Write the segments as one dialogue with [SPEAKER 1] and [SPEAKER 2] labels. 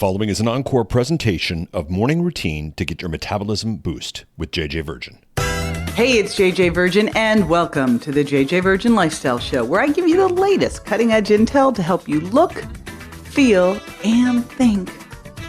[SPEAKER 1] following is an Encore presentation of Morning Routine to get your metabolism boost with JJVirgin.
[SPEAKER 2] Hey, it's JJVirgin, and welcome to the JJVirgin Lifestyle Show, where I give you the latest cutting-edge intel to help you look, feel, and think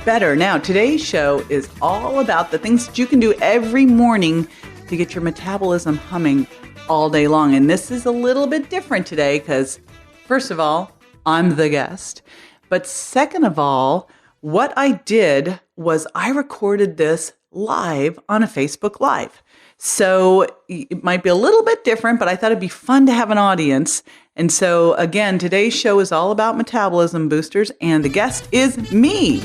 [SPEAKER 2] better. Now, today's show is all about the things that you can do every morning to get your metabolism humming all day long. And this is a little bit different today because, first of all, I'm the guest. But second of all, what I did was I recorded this live on a Facebook Live. So it might be a little bit different, but I thought it'd be fun to have an audience. And so again, today's show is all about metabolism boosters, and the guest is me.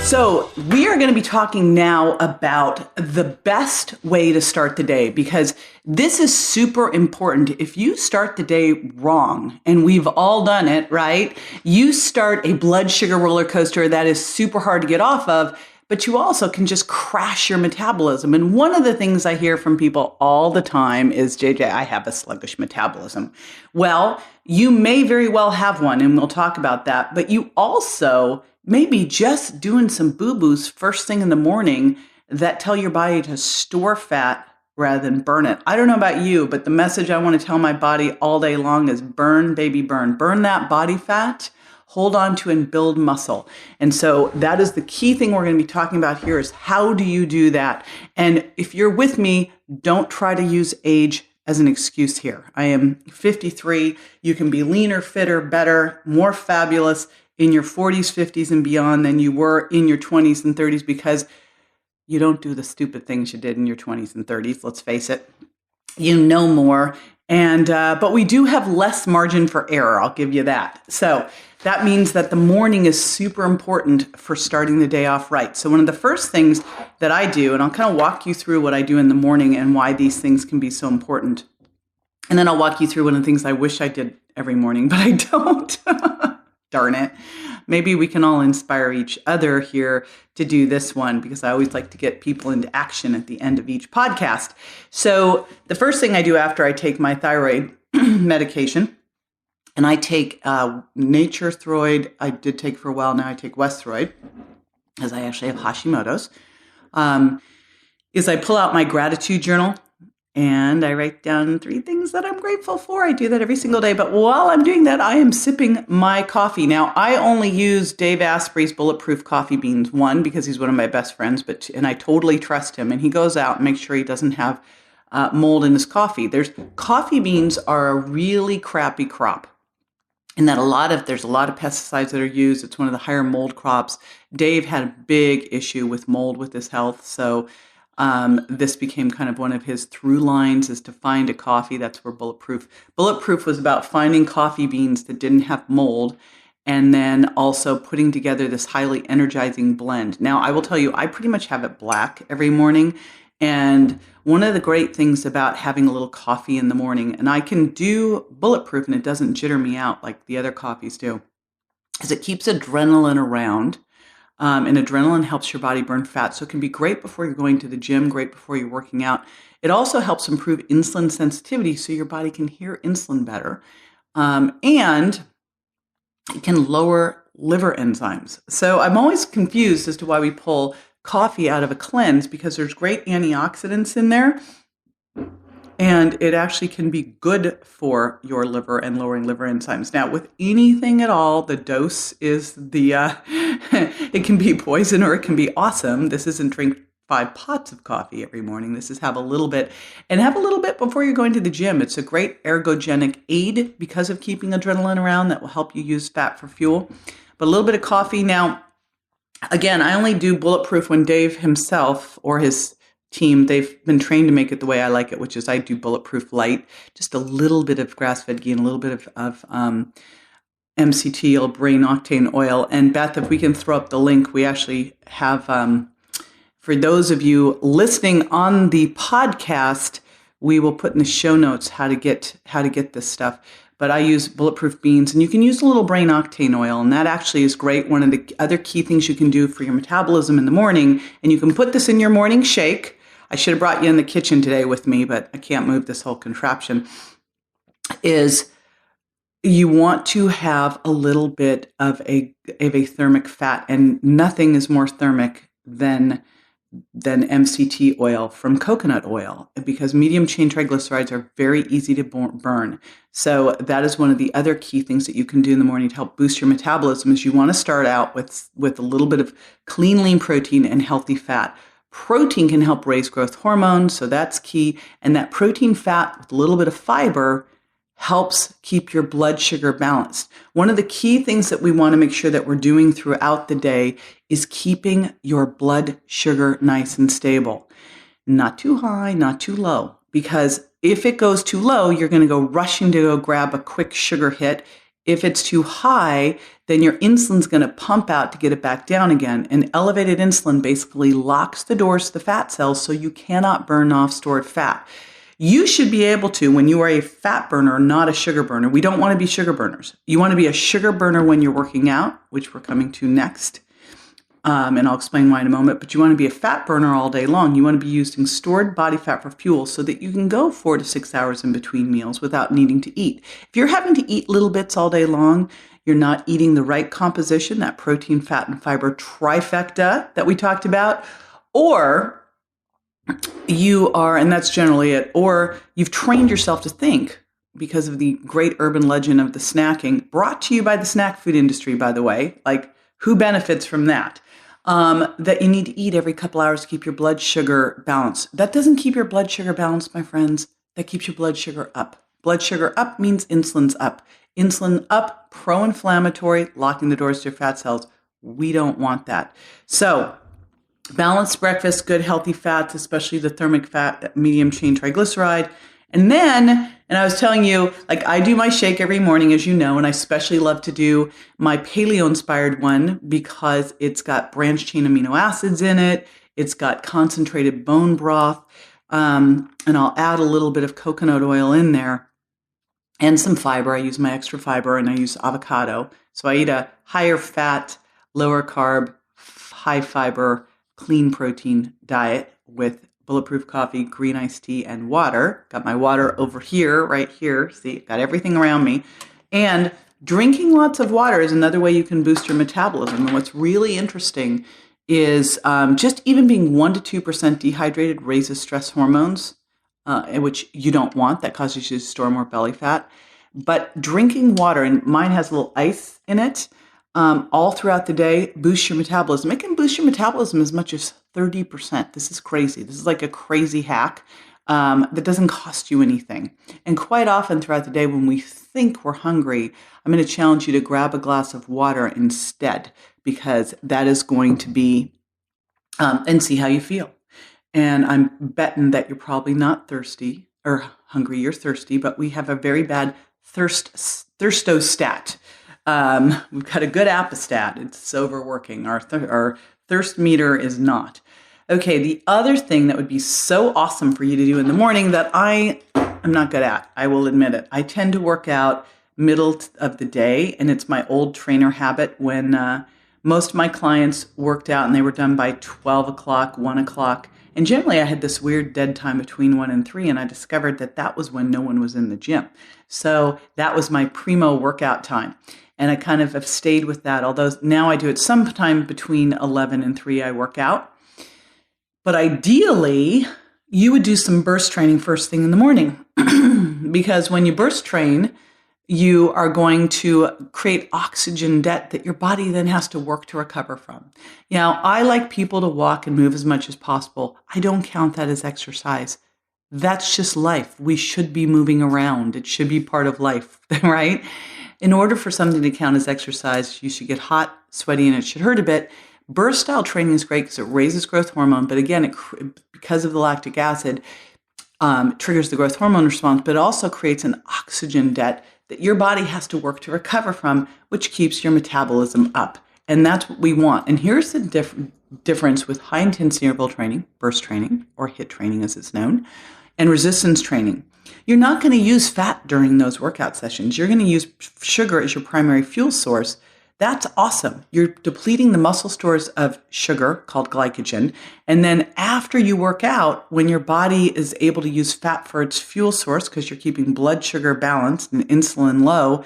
[SPEAKER 2] So we are going to be talking now about the best way to start the day, because this is super important. If you start the day wrong, and we've all done it, right? You start a blood sugar roller coaster that is super hard to get off of, but you also can just crash your metabolism. And one of the things I hear from people all the time is, JJ, I have a sluggish metabolism. Well, you may very well have one, and we'll talk about that, but you also maybe just doing some boo-boos first thing in the morning that tell your body to store fat rather than burn it. I don't know about you, but the message I want to tell my body all day long is burn, baby, burn. Burn that body fat, hold on to and build muscle. And so that is the key thing we're going to be talking about here is how do you do that? And if you're with me, don't try to use age as an excuse here. I am 53. You can be leaner, fitter, better, more fabulous in your 40s, 50s, and beyond than you were in your 20s and 30s, because you don't do the stupid things you did in your 20s and 30s. Let's face it. You know more. And but we do have less margin for error. I'll give you that. So that means that the morning is super important for starting the day off right. So one of the first things that I do, and I'll kind of walk you through what I do in the morning and why these things can be so important. And then I'll walk you through one of the things I wish I did every morning, but I don't. Darn it. Maybe we can all inspire each other here to do this one, because I always like to get people into action at the end of each podcast. So the first thing I do after I take my thyroid medication, and I take Nature Throid, I did take for a while, now I take Westroid, as I actually have Hashimoto's, is I pull out my gratitude journal. And I write down 3 things that I'm grateful for. I do that every single day. But while I'm doing that, I am sipping my coffee. Now, I only use Dave Asprey's bulletproof coffee beans. One, because he's one of my best friends, and I totally trust him. And he goes out and makes sure he doesn't have mold in his coffee. Coffee beans are a really crappy crop, in that there's a lot of pesticides that are used. It's one of the higher mold crops. Dave had a big issue with mold with his health, so this became kind of one of his through lines, is to find a coffee. That's where Bulletproof was about finding coffee beans that didn't have mold, and then also putting together this highly energizing blend. Now, I will tell you, I pretty much have it black every morning. And one of the great things about having a little coffee in the morning, and I can do Bulletproof and it doesn't jitter me out like the other coffees do, is it keeps adrenaline around. And adrenaline helps your body burn fat. So it can be great before you're going to the gym, great before you're working out. It also helps improve insulin sensitivity so your body can hear insulin better. And it can lower liver enzymes. So I'm always confused as to why we pull coffee out of a cleanse, because there's great antioxidants in there. And it actually can be good for your liver and lowering liver enzymes. Now, with anything at all, the dose is it can be poison or it can be awesome. This isn't drink 5 pots of coffee every morning. This is have a little bit, and have a little bit before you're going to the gym. It's a great ergogenic aid because of keeping adrenaline around that will help you use fat for fuel. But a little bit of coffee. Now, again, I only do Bulletproof when Dave himself or his team, they've been trained to make it the way I like it, which is I do Bulletproof Light, just a little bit of grass-fed ghee and a little bit of MCT or brain octane oil. And Beth, if we can throw up the link, we actually have, for those of you listening on the podcast, we will put in the show notes how to get this stuff. But I use Bulletproof beans, and you can use a little brain octane oil, and that actually is great. One of the other key things you can do for your metabolism in the morning, and you can put this in your morning shake. I should have brought you in the kitchen today with me, but I can't move this whole contraption, is you want to have a little bit of a thermic fat, and nothing is more thermic than MCT oil from coconut oil, because medium chain triglycerides are very easy to burn. So that is one of the other key things that you can do in the morning to help boost your metabolism. Is you want to start out with a little bit of clean, lean protein and healthy fat. Protein can help raise growth hormones, so that's key. And that protein fat with a little bit of fiber helps keep your blood sugar balanced. One of the key things that we want to make sure that we're doing throughout the day is keeping your blood sugar nice and stable. Not too high, not too low, because if it goes too low, you're going to go rushing to go grab a quick sugar hit. If it's too high, then your insulin's going to pump out to get it back down again. And elevated insulin basically locks the doors to the fat cells, so you cannot burn off stored fat. You should be able to, when you are a fat burner, not a sugar burner. We don't want to be sugar burners. You want to be a sugar burner when you're working out, which we're coming to next. And I'll explain why in a moment. But you want to be a fat burner all day long. You want to be using stored body fat for fuel so that you can go 4 to 6 hours in between meals without needing to eat. If you're having to eat little bits all day long, you're not eating the right composition, that protein, fat, and fiber trifecta that we talked about, or you are, and that's generally it, or you've trained yourself to think, because of the great urban legend of the snacking, brought to you by the snack food industry, by the way, like who benefits from that? That you need to eat every couple hours to keep your blood sugar balanced. That doesn't keep your blood sugar balanced, my friends. That keeps your blood sugar up. Blood sugar up means insulin's up. Insulin up, pro-inflammatory, locking the doors to your fat cells. We don't want that. So, balanced breakfast, good healthy fats, especially the thermic fat, medium chain triglyceride. And then, and I was telling you, like I do my shake every morning, as you know, and I especially love to do my paleo-inspired one because it's got branched chain amino acids in it. It's got concentrated bone broth. And I'll add a little bit of coconut oil in there and some fiber. I use my extra fiber and I use avocado. So I eat a higher fat, lower carb, high fiber, clean protein diet with bulletproof coffee, green iced tea, and water. Got my water over here, right here. See, got everything around me. And drinking lots of water is another way you can boost your metabolism. And what's really interesting is just even being 1% to 2% dehydrated raises stress hormones, which you don't want. That causes you to store more belly fat. But drinking water, and mine has a little ice in it, all throughout the day, boost your metabolism. It can boost your metabolism as much as 30%. This is crazy. This is like a crazy hack that doesn't cost you anything. And quite often throughout the day when we think we're hungry, I'm going to challenge you to grab a glass of water instead, because that is going to be, and see how you feel. And I'm betting that you're probably not thirsty or hungry, you're thirsty, but we have a very bad thirstostat. We've got a good apostat. It's overworking. Our thirst meter is not. Okay, the other thing that would be so awesome for you to do in the morning that I am not good at, I will admit it. I tend to work out middle of the day, and it's my old trainer habit when most of my clients worked out and they were done by 12 o'clock, 1 o'clock. And generally I had this weird dead time between 1 and 3, and I discovered that that was when no one was in the gym. So that was my primo workout time. And I kind of have stayed with that, although now I do it sometime between 11 and 3 I work out. But ideally, you would do some burst training first thing in the morning because when you burst train, you are going to create oxygen debt that your body then has to work to recover from. Now, I like people to walk and move as much as possible. I don't count that as exercise. That's just life. We should be moving around. It should be part of life, right? In order for something to count as exercise, you should get hot, sweaty, and it should hurt a bit. Burst style training is great because it raises growth hormone, but again, because of the lactic acid, triggers the growth hormone response, but it also creates an oxygen debt that your body has to work to recover from, which keeps your metabolism up. And that's what we want. And here's the difference with high intensity interval training, burst training, or HIIT training as it's known, and resistance training. You're not going to use fat during those workout sessions. You're going to use sugar as your primary fuel source. That's awesome. You're depleting the muscle stores of sugar called glycogen. And then after you work out, when your body is able to use fat for its fuel source, because you're keeping blood sugar balanced and insulin low,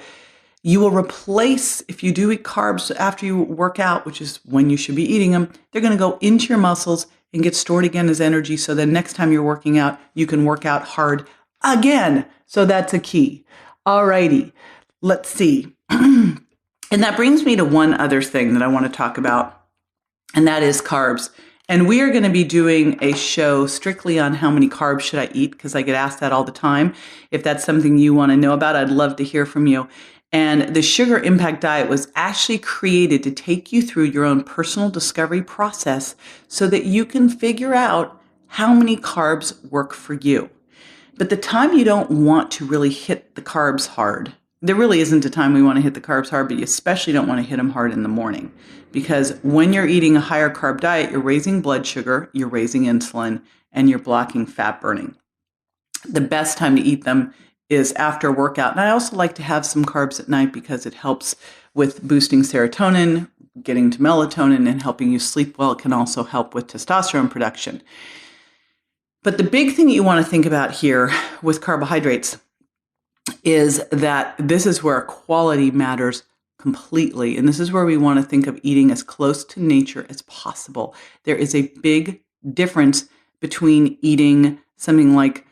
[SPEAKER 2] You will replace, if you do eat carbs after you work out, which is when you should be eating them, they're going to go into your muscles and get stored again as energy. So then next time you're working out, you can work out hard again. So that's a key. All righty. Let's see. And that brings me to one other thing that I want to talk about, and that is carbs. And we are going to be doing a show strictly on how many carbs should I eat, because I get asked that all the time. If that's something you want to know about, I'd love to hear from you. And the Sugar Impact Diet was actually created to take you through your own personal discovery process so that you can figure out how many carbs work for you. But the time you don't want to really hit the carbs hard, there really isn't a time we want to hit the carbs hard, but you especially don't want to hit them hard in the morning. Because when you're eating a higher carb diet, you're raising blood sugar, you're raising insulin, and you're blocking fat burning. The best time to eat them is after a workout. And I also like to have some carbs at night because it helps with boosting serotonin, getting to melatonin, and helping you sleep well. It can also help with testosterone production. But the big thing you want to think about here with carbohydrates is that this is where quality matters completely. And this is where we want to think of eating as close to nature as possible. There is a big difference between eating something like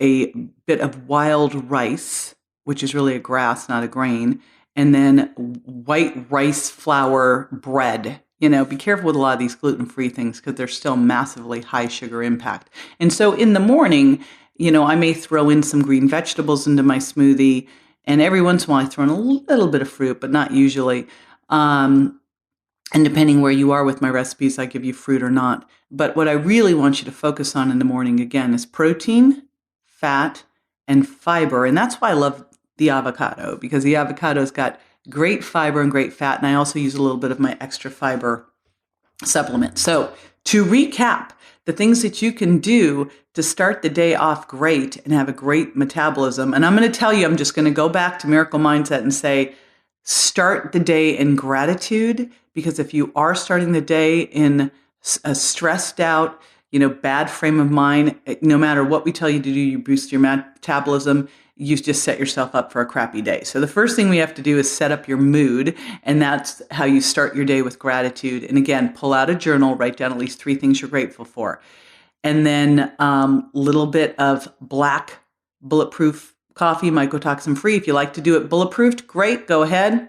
[SPEAKER 2] a bit of wild rice, which is really a grass, not a grain, and then white rice flour bread. Be careful with a lot of these gluten-free things because they're still massively high sugar impact. And so in the morning, I may throw in some green vegetables into my smoothie, and every once in a while I throw in a little bit of fruit, but not usually. And depending where you are with my recipes, I give you fruit or not. But what I really want you to focus on in the morning, again, is protein, fat, and fiber. And that's why I love the avocado, because the avocado's got great fiber and great fat. And I also use a little bit of my extra fiber supplement. So to recap, the things that you can do to start the day off great and have a great metabolism. And I'm going to tell you, I'm just going to go back to Miracle Mindset and say, start the day in gratitude, because if you are starting the day in a stressed out, bad frame of mind, no matter what we tell you to do, you boost your metabolism, you just set yourself up for a crappy day. So the first thing we have to do is set up your mood, and that's how you start your day with gratitude. And again, pull out a journal, write down at least 3 things you're grateful for. And then little bit of black bulletproof coffee, mycotoxin free. If you like to do it bulletproofed, great, go ahead.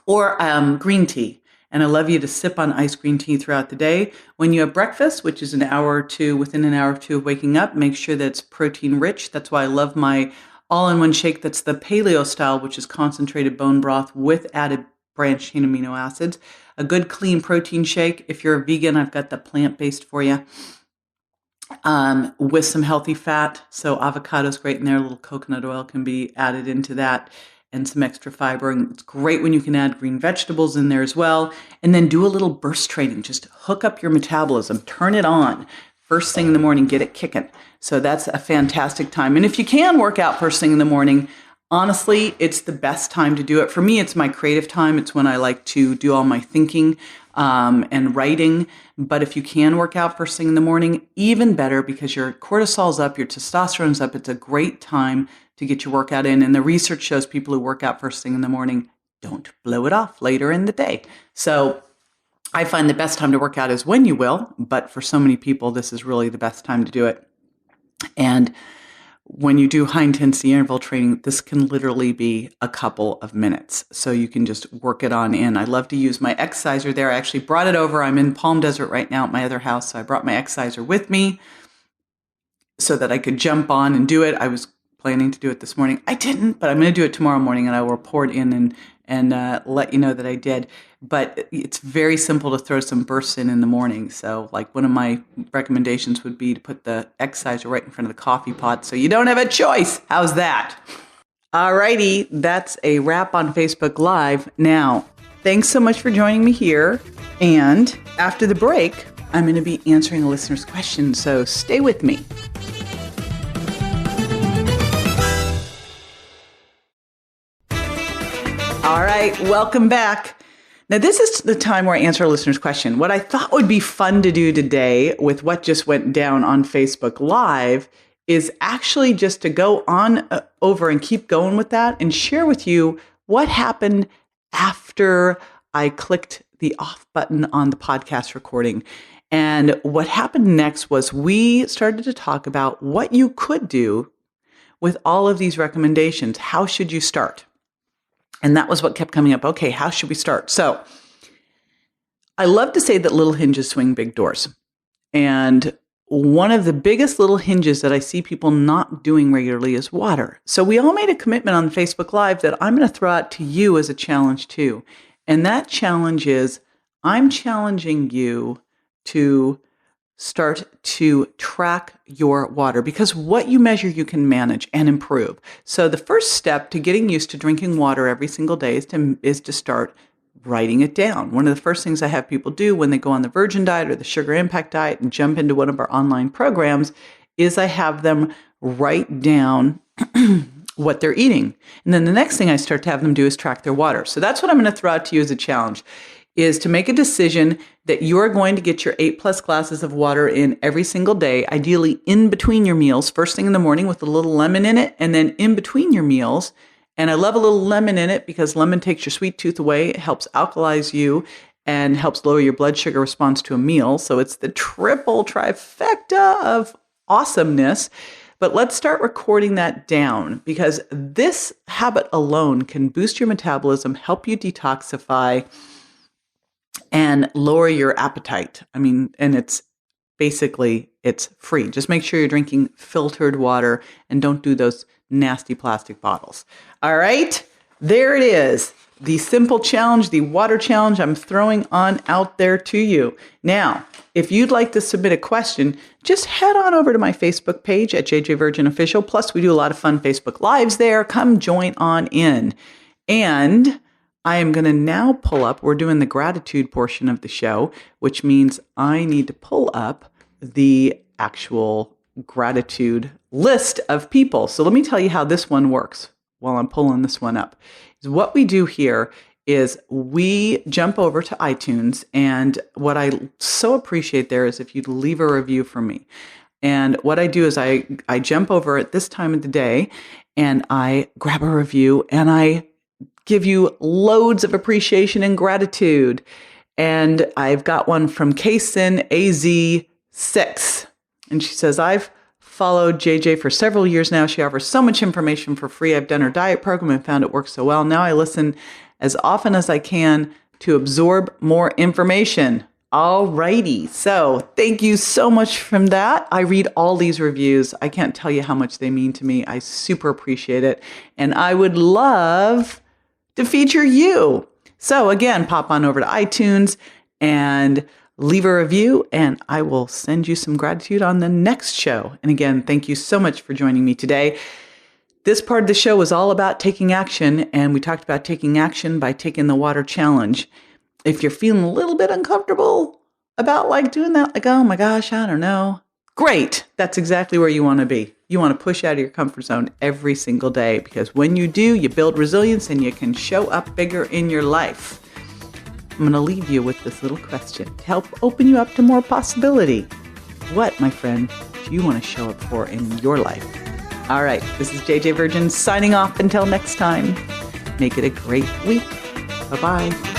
[SPEAKER 2] Or green tea. And I love you to sip on iced green tea throughout the day. When you have breakfast, which is within an hour or two of waking up, make sure that it's protein rich. That's why I love my all-in-one shake that's the paleo style, which is concentrated bone broth with added branched chain amino acids. A good clean protein shake. If you're a vegan, I've got the plant-based for you. With some healthy fat. So avocado's great in there. A little coconut oil can be added into that, and some extra fiber. And it's great when you can add green vegetables in there as well. And then do a little burst training. Just hook up your metabolism, turn it on. First thing in the morning, get it kicking. So that's a fantastic time. And if you can work out first thing in the morning, honestly, it's the best time to do it. For me, it's my creative time. It's when I like to do all my thinking and writing. But if you can work out first thing in the morning, even better, because your cortisol's up, your testosterone's up. It's a great time to get your workout in. And the research shows people who work out first thing in the morning don't blow it off later in the day. So I find the best time to work out is when you will, but for so many people, this is really the best time to do it. And when you do high intensity interval training, this can literally be a couple of minutes. So you can just work it on in. I love to use my exerciser there. I actually brought it over. I'm in Palm Desert right now at my other house. So I brought my exerciser with me so that I could jump on and do it. I was planning to do it this morning. I didn't, but I'm going to do it tomorrow morning, and I will report in and let you know that I did. But it's very simple to throw some bursts in the morning. So like one of my recommendations would be to put the exerciser right in front of the coffee pot so you don't have a choice. How's that? All righty. That's a wrap on Facebook Live. Now, thanks so much for joining me here. And after the break, I'm going to be answering a listener's question. So stay with me. All right, welcome back. Now, this is the time where I answer a listener's question. What I thought would be fun to do today with what just went down on Facebook Live is actually just to go on over and keep going with that and share with you what happened after I clicked the off button on the podcast recording. And what happened next was we started to talk about what you could do with all of these recommendations. How should you start? And that was what kept coming up. Okay, how should we start? So I love to say that little hinges swing big doors. And one of the biggest little hinges that I see people not doing regularly is water. So we all made a commitment on Facebook Live that I'm going to throw out to you as a challenge too. And that challenge is I'm challenging you to start to track your water, because what you measure, you can manage and improve. So the first step to getting used to drinking water every single day is to start writing it down. One of the first things I have people do when they go on the Virgin diet or the sugar impact diet and jump into one of our online programs is I have them write down what they're eating. And then the next thing I start to have them do is track their water. So that's what I'm going to throw out to you as a challenge, is to make a decision that you're going to get your 8+ glasses of water in every single day, ideally in between your meals, first thing in the morning with a little lemon in it, and then in between your meals. And I love a little lemon in it because lemon takes your sweet tooth away. It helps alkalize you and helps lower your blood sugar response to a meal. So it's the triple trifecta of awesomeness. But let's start recording that down, because this habit alone can boost your metabolism, help you detoxify, and lower your appetite. I mean, and it's free. Just make sure you're drinking filtered water and don't do those nasty plastic bottles. All right, there it is. The simple challenge, the water challenge I'm throwing on out there to you. Now, if you'd like to submit a question, just head on over to my Facebook page at JJVirgin Official. Plus, we do a lot of fun Facebook Lives there. Come join on in. And I am going to now pull up, we're doing the gratitude portion of the show, which means I need to pull up the actual gratitude list of people. So let me tell you how this one works while I'm pulling this one up. What we do here is we jump over to iTunes, and what I so appreciate there is if you'd leave a review for me. And what I do is I jump over at this time of the day and I grab a review and I give you loads of appreciation and gratitude. And I've got one from Kaysen AZ6. And she says, I've followed JJ for several years now. She offers so much information for free. I've done her diet program and found it works so well. Now I listen as often as I can to absorb more information. All righty. So thank you so much from that. I read all these reviews. I can't tell you how much they mean to me. I super appreciate it. And I would love to feature you. So again, pop on over to iTunes and leave a review, and I will send you some gratitude on the next show. And again, thank you so much for joining me today. This part of the show was all about taking action, and we talked about taking action by taking the water challenge. If you're feeling a little bit uncomfortable about doing that, oh my gosh, I don't know. Great. That's exactly where you want to be. You want to push out of your comfort zone every single day, because when you do, you build resilience and you can show up bigger in your life. I'm going to leave you with this little question to help open you up to more possibility. What, my friend, do you want to show up for in your life? All right, this is JJ Virgin signing off until next time. Make it a great week. Bye-bye.